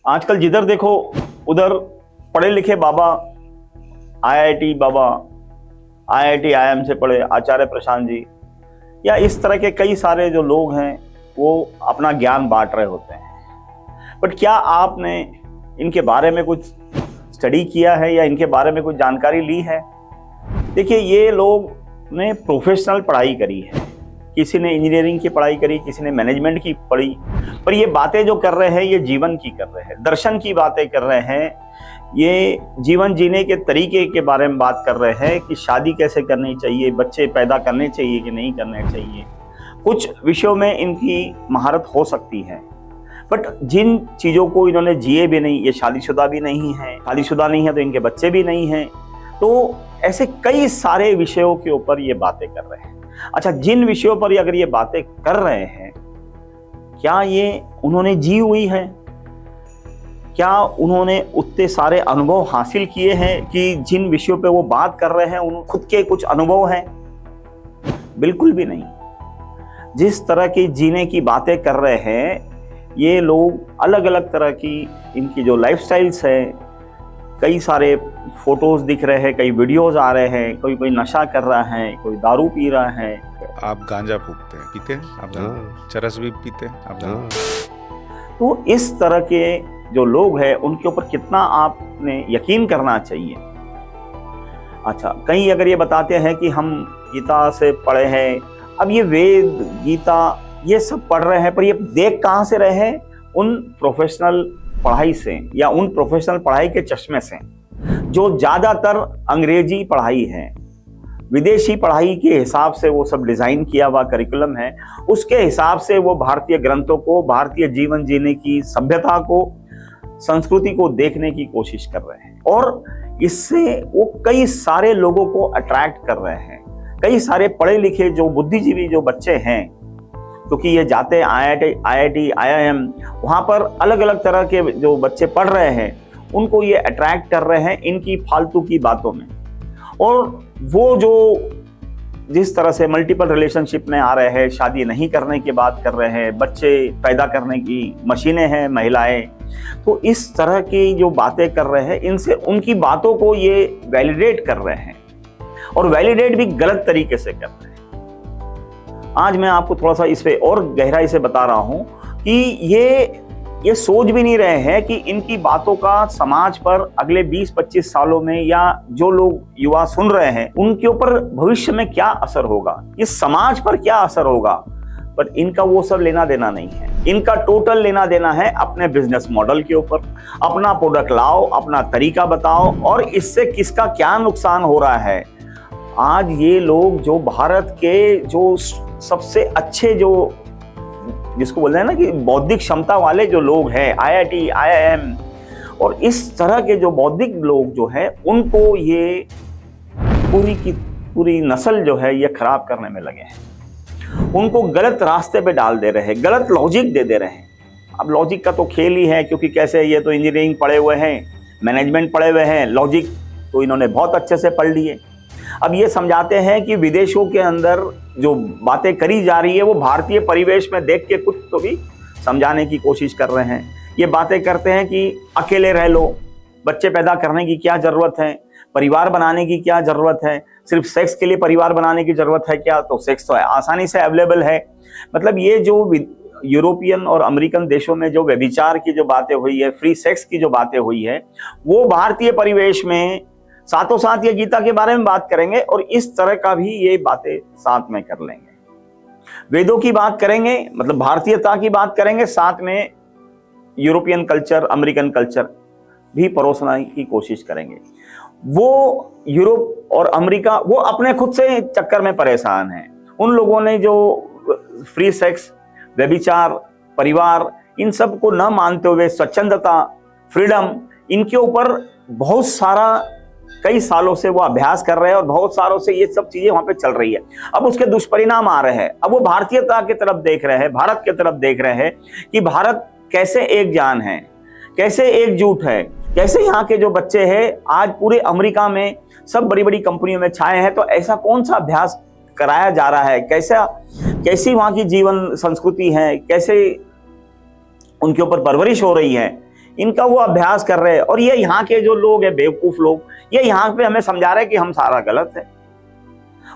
आजकल जिधर देखो उधर पढ़े लिखे बाबा, आईआईटी बाबा, आईआईटी आईआईएम से पढ़े आचार्य प्रशांत जी, या इस तरह के कई सारे जो लोग हैं वो अपना ज्ञान बांट रहे होते हैं। बट क्या आपने इनके बारे में कुछ स्टडी किया है या इनके बारे में कुछ जानकारी ली है? देखिए, ये लोग ने प्रोफेशनल पढ़ाई करी है, किसी ने इंजीनियरिंग की पढ़ाई करी, किसी ने मैनेजमेंट की पढ़ी, पर ये बातें जो कर रहे हैं ये जीवन की कर रहे हैं, दर्शन की बातें कर रहे हैं, ये जीवन जीने के तरीके के बारे में बात कर रहे हैं कि शादी कैसे करनी चाहिए, बच्चे पैदा करने चाहिए कि नहीं करने चाहिए। कुछ विषयों में इनकी महारत हो सकती है, बट जिन चीज़ों को इन्होंने जिए भी नहीं, ये शादीशुदा भी नहीं है, शादीशुदा नहीं है तो इनके बच्चे भी नहीं हैं, तो ऐसे कई सारे विषयों के ऊपर ये बातें कर रहे हैं। अच्छा, जिन विषयों पर अगर ये बातें कर रहे हैं, क्या ये उन्होंने जी हुई है? क्या उन्होंने उतने सारे अनुभव हासिल किए हैं कि जिन विषयों पे वो बात कर रहे हैं उन खुद के कुछ अनुभव हैं? बिल्कुल भी नहीं। जिस तरह की जीने की बातें कर रहे हैं ये लोग, अलग अलग तरह की इनकी जो लाइफस्टाइल्स है, कई सारे फोटोज दिख रहे हैं, कई वीडियोस आ रहे हैं, कोई नशा कर रहा है, कोई दारू पी रहा है। आप गांजा फूकते हैं, पीते हैं आप? चरस भी पीते हैं आप? तो इस तरह के जो लोग हैं उनके ऊपर कितना आपने यकीन करना चाहिए। अच्छा, कहीं अगर ये बताते हैं कि हम गीता से पढ़े हैं, अब ये वेद गीता ये सब पढ़ रहे हैं, पर ये देख कहाँ से रहे हैं? उन प्रोफेशनल पढ़ाई से या उन प्रोफेशनल पढ़ाई के चश्मे से जो ज़्यादातर अंग्रेजी पढ़ाई है, विदेशी पढ़ाई के हिसाब से वो सब डिज़ाइन किया हुआ करिकुलम है, उसके हिसाब से वो भारतीय ग्रंथों को, भारतीय जीवन जीने की सभ्यता को, संस्कृति को देखने की कोशिश कर रहे हैं, और इससे वो कई सारे लोगों को अट्रैक्ट कर रहे हैं। कई सारे पढ़े लिखे जो बुद्धिजीवी जो बच्चे हैं, क्योंकि ये जाते हैं आईआईटी आईआईएम, वहाँ पर अलग अलग तरह के जो बच्चे पढ़ रहे हैं उनको ये अट्रैक्ट कर रहे हैं इनकी फालतू की बातों में। और वो जो जिस तरह से मल्टीपल रिलेशनशिप में आ रहे हैं, शादी नहीं करने की बात कर रहे हैं, बच्चे पैदा करने की मशीनें हैं महिलाएं, तो इस तरह की जो बातें कर रहे हैं, इनसे उनकी बातों को ये वैलिडेट कर रहे हैं, और वैलिडेट भी गलत तरीके से कर रहे हैं। आज मैं आपको थोड़ा सा इस पे और गहराई से बता रहा हूं कि ये सोच भी नहीं रहे हैं कि इनकी बातों का समाज पर अगले 20-25 सालों में, या जो लोग युवा सुन रहे हैं उनके ऊपर भविष्य में क्या असर होगा, इस समाज पर क्या असर होगा। पर इनका वो सब लेना देना नहीं है। इनका टोटल लेना देना है अपने बिजनेस मॉडल के ऊपर। अपना प्रोडक्ट लाओ, अपना तरीका बताओ, और इससे किसका क्या नुकसान हो रहा है। आज ये लोग जो भारत के जो सबसे अच्छे, जो जिसको बोलते हैं ना कि बौद्धिक क्षमता वाले जो लोग हैं, आईआईटी आईआईएम और इस तरह के जो बौद्धिक लोग जो हैं, उनको ये पूरी की पूरी नस्ल जो है ये खराब करने में लगे हैं। उनको गलत रास्ते पे डाल दे रहे हैं, गलत लॉजिक दे रहे हैं। अब लॉजिक का तो खेल ही है, क्योंकि कैसे ये तो इंजीनियरिंग पढ़े हुए हैं, मैनेजमेंट पढ़े हुए हैं, लॉजिक तो इन्होंने बहुत अच्छे से पढ़ लिए। अब ये समझाते हैं कि विदेशों के अंदर जो बातें करी जा रही है वो भारतीय परिवेश में देख के कुछ तो भी समझाने की कोशिश कर रहे हैं। ये बातें करते हैं कि अकेले रह लो, बच्चे पैदा करने की क्या ज़रूरत है, परिवार बनाने की क्या ज़रूरत है, सिर्फ सेक्स के लिए परिवार बनाने की ज़रूरत है क्या? तो सेक्स तो आसानी से अवेलेबल है। मतलब ये जो यूरोपियन और अमेरिकन देशों में जो व्यभिचार की जो बातें हुई है, फ्री सेक्स की जो बातें हुई है, वो भारतीय परिवेश में साथों साथ ये गीता के बारे में बात करेंगे, और इस तरह का भी ये बातें साथ में कर लेंगे। वेदों की बात करेंगे, मतलब भारतीयता की बात करेंगे, साथ में यूरोपियन कल्चर, अमेरिकन कल्चर भी परोसने की कोशिश करेंगे। वो यूरोप और अमेरिका वो अपने खुद से चक्कर में परेशान हैं। उन लोगों ने जो फ्री सेक्स, व्यभिचार, परिवार, इन सब को न मानते हुए स्वच्छंदता, फ्रीडम, इनके ऊपर बहुत सारा कई सालों से वो अभ्यास कर रहे हैं, और बहुत सालों से ये सब चीजें वहां पे चल रही है। अब उसके दुष्परिणाम आ रहे हैं। अब वो भारतीयता की तरफ देख रहे हैं, भारत की तरफ देख रहे हैं कि भारत कैसे एक जान है, कैसे एकजुट है, कैसे यहाँ के जो बच्चे हैं आज पूरे अमेरिका में सब बड़ी बड़ी कंपनियों में छाए हैं। तो ऐसा कौन सा अभ्यास कराया जा रहा है, कैसी वहाँ की जीवन संस्कृति है, कैसे उनके ऊपर परवरिश हो रही है, इनका वो अभ्यास कर रहे हैं। और ये यहाँ के जो लोग हैं, बेवकूफ लोग, ये यहाँ पे हमें समझा रहे हैं कि हम सारा गलत है।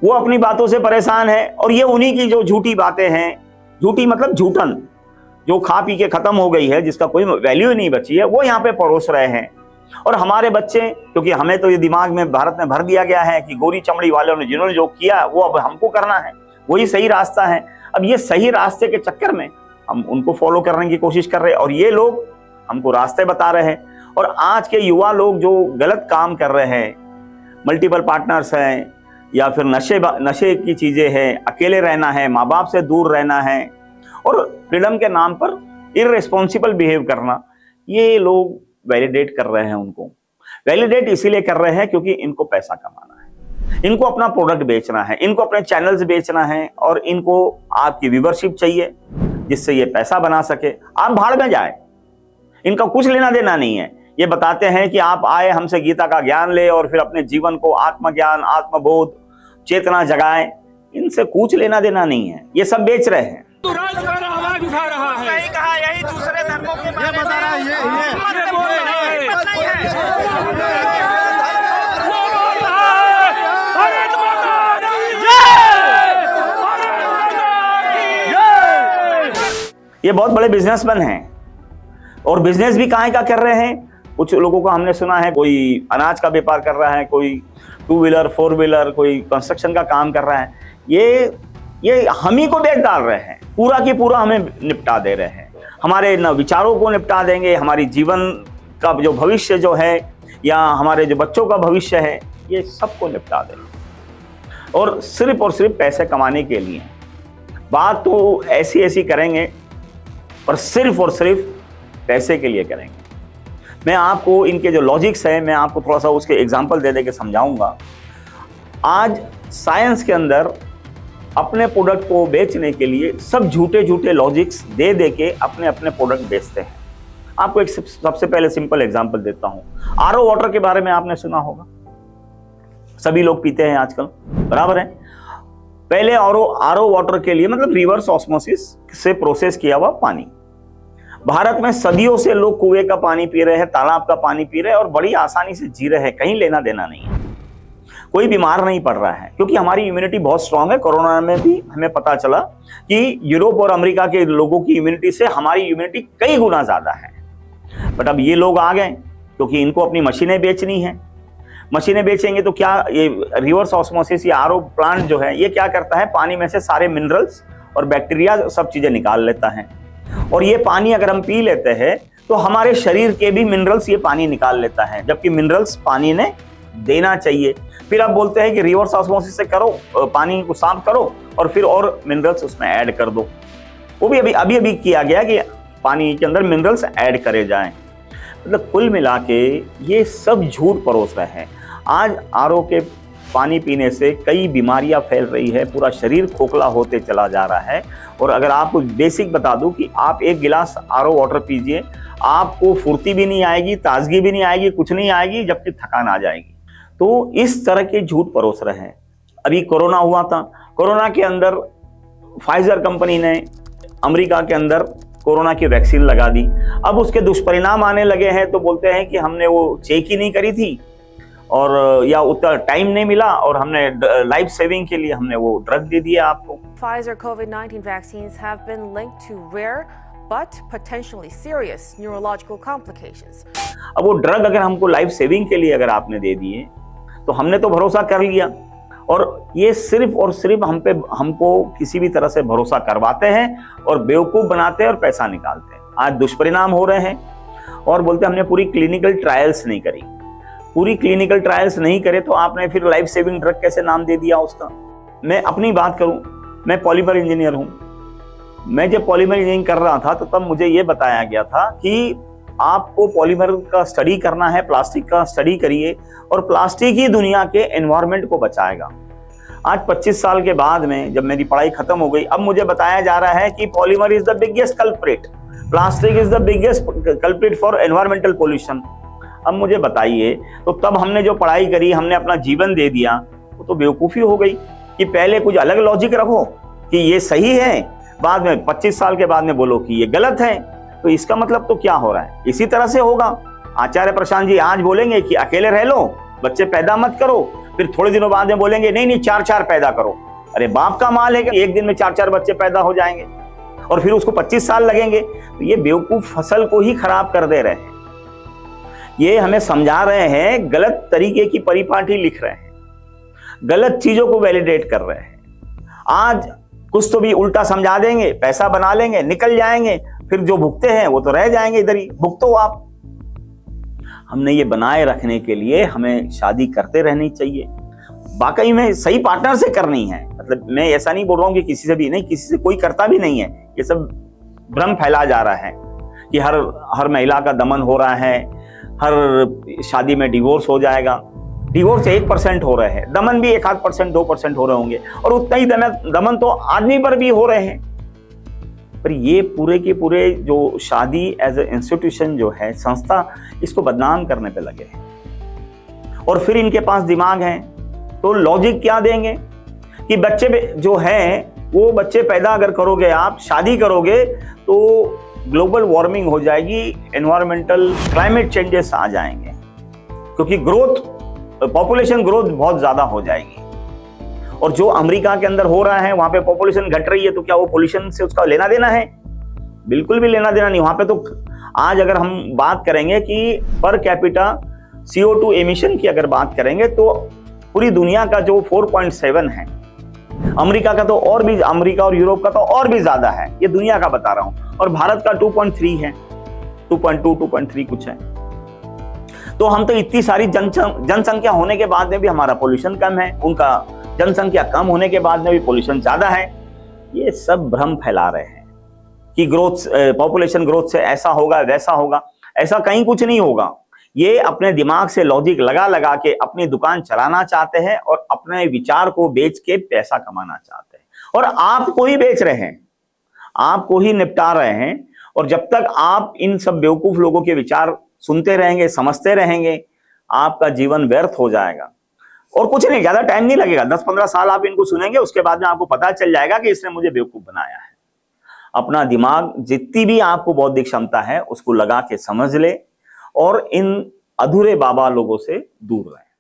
वो अपनी बातों से परेशान है और ये उन्हीं की जो झूठी बातें हैं, झूठी मतलब झूठन, जो खा पी के खत्म हो गई है, जिसका कोई वैल्यू ही नहीं बची है, वो यहाँ पे परोस रहे हैं। और हमारे बच्चे, क्योंकि हमें तो ये दिमाग में भारत में भर दिया गया है कि गोरी चमड़ी वालों ने जिन्होंने जो किया वो अब हमको करना है, वही सही रास्ता है। अब ये सही रास्ते के चक्कर में हम उनको फॉलो करने की कोशिश कर रहे हैं और ये लोग हमको रास्ते बता रहे हैं। और आज के युवा लोग जो गलत काम कर रहे हैं, मल्टीपल पार्टनर्स हैं या फिर नशे की चीजें हैं, अकेले रहना है, माँ बाप से दूर रहना है और फ्रीडम के नाम पर इररिस्पॉन्सिबल बिहेव करना, ये लोग वैलिडेट कर रहे हैं। उनको वैलिडेट इसीलिए कर रहे हैं क्योंकि इनको पैसा कमाना है, इनको अपना प्रोडक्ट बेचना है, इनको अपने चैनल्स बेचना है और इनको आपकी व्यूवरशिप चाहिए जिससे ये पैसा बना सके। आप भाड़ में जाए, इनका कुछ लेना देना नहीं है। ये बताते हैं कि आप आए हमसे गीता का ज्ञान ले और फिर अपने जीवन को आत्मज्ञान, आत्मबोध, चेतना जगाएं, इनसे कुछ लेना देना नहीं है। ये सब बेच रहे हैं। आवाज उठा रहा है, सही कहा, यही दूसरे धर्मों के बारे में बता रहा है, ये बोल रहा है। ये बहुत बड़े बिजनेसमैन हैं और बिजनेस भी कहाँ का कर रहे हैं। कुछ लोगों का हमने सुना है, कोई अनाज का व्यापार कर रहा है, कोई 2 व्हीलर 4 व्हीलर, कोई कंस्ट्रक्शन का काम कर रहा है। ये हम ही को बेच डाल रहे हैं, पूरा की पूरा हमें निपटा दे रहे हैं। हमारे न विचारों को निपटा देंगे, हमारी जीवन का जो भविष्य जो है या हमारे जो बच्चों का भविष्य है, ये सबको निपटा देंगे और सिर्फ पैसे कमाने के लिए। बात तो ऐसी करेंगे पर सिर्फ और सिर्फ पैसे के लिए करेंगे। मैं आपको इनके जो लॉजिक्स है, मैं आपको थोड़ा सा उसके एग्जांपल दे के समझाऊंगा। आज साइंस के अंदर अपने प्रोडक्ट को बेचने के लिए सब झूठे लॉजिक्स दे के अपने प्रोडक्ट बेचते हैं। आपको एक सबसे पहले सिंपल एग्जांपल देता हूं। आरओ वाटर के बारे में आपने सुना होगा, सभी लोग पीते हैं आजकल, बराबर है। पहले आरओ वाटर के लिए मतलब रिवर्स ऑस्मोसिस से प्रोसेस किया हुआ पानी। भारत में सदियों से लोग कुएं का पानी पी रहे हैं, तालाब का पानी पी रहे हैं और बड़ी आसानी से जी रहे हैं, कहीं लेना देना नहीं है, कोई बीमार नहीं पड़ रहा है क्योंकि हमारी इम्यूनिटी बहुत स्ट्रांग है। कोरोना में भी हमें पता चला कि यूरोप और अमेरिका के लोगों की इम्यूनिटी से हमारी इम्यूनिटी कई गुना ज्यादा है। बट अब ये लोग आ गए क्योंकि इनको अपनी मशीनें बेचनी है। मशीनें बेचेंगे तो क्या, ये रिवर्स ऑस्मोसिस या आरओ प्लांट जो है, ये क्या करता है, पानी में से सारे मिनरल्स और बैक्टीरिया सब चीजें निकाल लेता है। और ये पानी अगर हम पी लेते हैं तो हमारे शरीर के भी मिनरल्स ये पानी निकाल लेता है, जबकि मिनरल्स पानी ने देना चाहिए। फिर आप बोलते हैं कि रिवर्स ऑस्मोसिस से करो, पानी को साफ करो और फिर और मिनरल्स उसमें ऐड कर दो। वो भी अभी किया गया कि पानी के अंदर मिनरल्स ऐड करे जाएं। मतलब कुल मिला के ये सब झूठ परोस रहे हैं। आज आरओ के पानी पीने से कई बीमारियां फैल रही है, पूरा शरीर खोखला होते चला जा रहा है। और अगर आपको बेसिक बता दूं कि आप एक गिलास आरओ वाटर पीजिए, आपको फुर्ती भी नहीं आएगी, ताजगी भी नहीं आएगी, कुछ नहीं आएगी, जबकि थकान आ जाएगी। तो इस तरह के झूठ परोस रहे हैं। अभी कोरोना हुआ था, कोरोना के अंदर फाइजर कंपनी ने अमेरिका के अंदर कोरोना की वैक्सीन लगा दी। अब उसके दुष्परिणाम आने लगे हैं तो बोलते हैं कि हमने वो चेक ही नहीं करी थी और या उतना टाइम नहीं मिला और हमने लाइफ सेविंग के लिए हमने वो ड्रग दे दिया आपको। Pfizer COVID-19 vaccines have been linked to rare but potentially serious neurological complications. अब वो ड्रग अगर हमको लाइफ सेविंग के लिए अगर आपने दे दिए तो हमने तो भरोसा कर लिया और ये सिर्फ और सिर्फ हमको किसी भी तरह से भरोसा करवाते हैं और बेवकूफ बनाते हैं और पैसा निकालते हैं। आज दुष्परिणाम हो रहे हैं और बोलते हैं हमने पूरी क्लिनिकल ट्रायल्स नहीं करी। पूरी क्लिनिकल ट्रायल्स नहीं करे तो आपने फिर लाइफ सेविंग ड्रग कैसे नाम दे दिया उसका। मैं अपनी बात करूं, मैं पॉलीमर इंजीनियर हूं। मैं जब पॉलीमर इंजीनियरिंग कर रहा था तो तब मुझे ये बताया गया था कि आपको पॉलीमर का स्टडी करना है, प्लास्टिक का स्टडी करिए और प्लास्टिक ही दुनिया के एनवायरनमेंट को बचाएगा। आज 25 साल के बाद में जब मेरी पढ़ाई खत्म हो गई, अब मुझे बताया जा रहा है कि polymer is the biggest culprit, plastic is the biggest culprit for environmental pollution. अब मुझे बताइए, तो तब हमने जो पढ़ाई करी, हमने अपना जीवन दे दिया, वो तो बेवकूफ़ी हो गई कि पहले कुछ अलग लॉजिक रखो कि ये सही है, बाद में 25 साल के बाद में बोलो कि ये गलत है। तो इसका मतलब तो क्या हो रहा है? इसी तरह से होगा। आचार्य प्रशांत जी आज बोलेंगे कि अकेले रह लो, बच्चे पैदा मत करो, फिर थोड़े दिनों बाद में बोलेंगे नहीं नहीं 4-4 पैदा करो। अरे बाप का माल है कि एक दिन में 4-4 बच्चे पैदा हो जाएंगे और फिर उसको 25 साल लगेंगे। तो ये बेवकूफ फसल को ही खराब कर दे रहे हैं। ये हमें समझा रहे हैं, गलत तरीके की परिपाटी लिख रहे हैं, गलत चीजों को वैलिडेट कर रहे हैं। आज कुछ तो भी उल्टा समझा देंगे, पैसा बना लेंगे, निकल जाएंगे, फिर जो भुगते हैं वो तो रह जाएंगे इधर ही, भुगतो आप। हमने ये बनाए रखने के लिए हमें शादी करते रहनी चाहिए, वाकई में सही पार्टनर से करनी है। मतलब मैं ऐसा नहीं बोल रहा हूँ कि किसी से भी नहीं, किसी से कोई करता भी नहीं है। ये सब भ्रम फैला जा रहा है कि हर महिला का दमन हो रहा है, हर शादी में डिवोर्स हो जाएगा। डिवोर्स 1% हो रहे हैं, दमन भी 1-2% 2% हो रहे होंगे, और उतना ही दमन तो आदमी पर भी हो रहे हैं। पर ये पूरे के पूरे जो शादी एज ए इंस्टीट्यूशन जो है, संस्था, इसको बदनाम करने पे लगे हैं। और फिर इनके पास दिमाग है तो लॉजिक क्या देंगे कि बच्चे जो हैं वो बच्चे पैदा अगर करोगे, आप शादी करोगे तो ग्लोबल वार्मिंग हो जाएगी, एनवायरमेंटल क्लाइमेट चेंजेस आ जाएंगे, क्योंकि पॉपुलेशन ग्रोथ बहुत ज्यादा हो जाएगी। और जो अमेरिका के अंदर हो रहा है, वहां पे पॉपुलेशन घट रही है, तो क्या वो पोल्यूशन से उसका लेना देना है? बिल्कुल भी लेना देना नहीं। वहां पे तो आज अगर हम बात करेंगे कि पर कैपिटा CO2 एमिशन की अगर बात करेंगे तो पूरी दुनिया का जो 4.7 है, अमेरिका का तो और भी, अमेरिका और यूरोप का तो और भी ज्यादा है, ये दुनिया का बता रहा हूं, और भारत का 2.3 है, 2.2 2.3 कुछ है। तो हम तो इतनी सारी जनसंख्या होने के बाद में भी हमारा पोल्यूशन कम है, उनका जनसंख्या कम होने के बाद में भी पोल्यूशन ज्यादा है। ये सब भ्रम फैला रहे हैं कि पॉपुलेशन ग्रोथ से ऐसा होगा वैसा होगा। ऐसा कहीं कुछ नहीं होगा। ये अपने दिमाग से लॉजिक लगा लगा के अपनी दुकान चलाना चाहते हैं और अपने विचार को बेच के पैसा कमाना चाहते हैं, और आपको ही बेच रहे हैं, आपको ही निपटा रहे हैं। और जब तक आप इन सब बेवकूफ लोगों के विचार सुनते रहेंगे, समझते रहेंगे, आपका जीवन व्यर्थ हो जाएगा। और कुछ नहीं, ज्यादा टाइम नहीं लगेगा, 10-15 साल आप इनको सुनेंगे, उसके बाद में आपको पता चल जाएगा कि इसने मुझे बेवकूफ बनाया है। अपना दिमाग, जितनी भी आपको बौद्धिक क्षमता है, उसको लगा के समझ ले और इन अधूरे बाबा लोगों से दूर रहें।